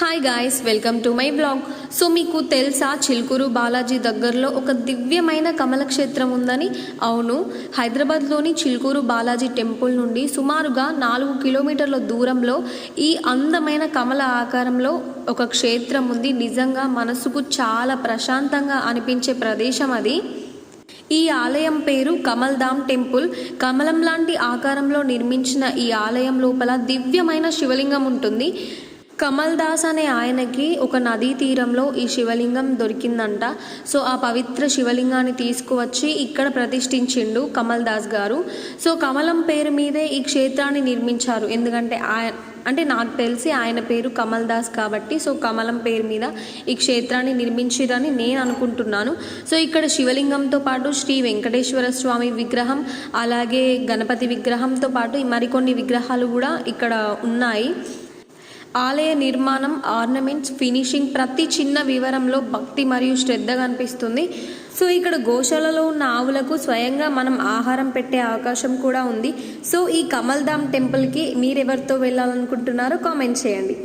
Hi guys, welcome to my blog. So మీకు తెలుసా చిలుకూరు బాలాజీ దగ్గరలో ఒక దివ్యమైన కమలక్షేత్రం ఉందని? అవును, హైదరాబాద్లోని చిలుకూరు బాలాజీ టెంపుల్ నుండి సుమారుగా 4 కిలోమీటర్ల దూరంలో ఈ అందమైన కమల ఆకారంలో ఒక క్షేత్రం ఉంది. నిజంగా మనసుకు చాలా ప్రశాంతంగా అనిపించే ప్రదేశం అది. ఈ ఆలయం పేరు కమల్ధామ్ టెంపుల్. కమలం లాంటి ఆకారంలో నిర్మించిన ఈ ఆలయం లోపల దివ్యమైన శివలింగం ఉంటుంది. కమల్ దాస్ అనే ఆయనకి ఒక నదీ తీరంలో ఈ శివలింగం దొరికిందంట. సో ఆ పవిత్ర శివలింగాన్ని తీసుకువచ్చి ఇక్కడ ప్రతిష్ఠించిండు కమల్ దాస్ గారు. సో కమలం పేరు మీదే ఈ క్షేత్రాన్ని నిర్మించారు. ఎందుకంటే అంటే నాకు తెలిసి ఆయన పేరు కమల్ దాస్ కాబట్టి సో కమలం పేరు మీద ఈ క్షేత్రాన్ని నిర్మించిరని నేను అనుకుంటున్నాను. సో ఇక్కడ శివలింగంతో పాటు శ్రీ వెంకటేశ్వర స్వామి విగ్రహం, అలాగే గణపతి విగ్రహంతో పాటు మరికొన్ని విగ్రహాలు కూడా ఇక్కడ ఉన్నాయి. ఆలయ నిర్మాణం, ఆర్నమెంట్స్, ఫినిషింగ్ ప్రతి చిన్న వివరంలో భక్తి మరియు శ్రద్ధ కనిపిస్తుంది. సో ఇక్కడ గోశాలలో ఉన్న ఆవులకు స్వయంగా మనం ఆహారం పెట్టే అవకాశం కూడా ఉంది. సో ఈ కమల్ధామ్ టెంపుల్కి మీరెవరితో వెళ్ళాలనుకుంటున్నారో కామెంట్ చేయండి.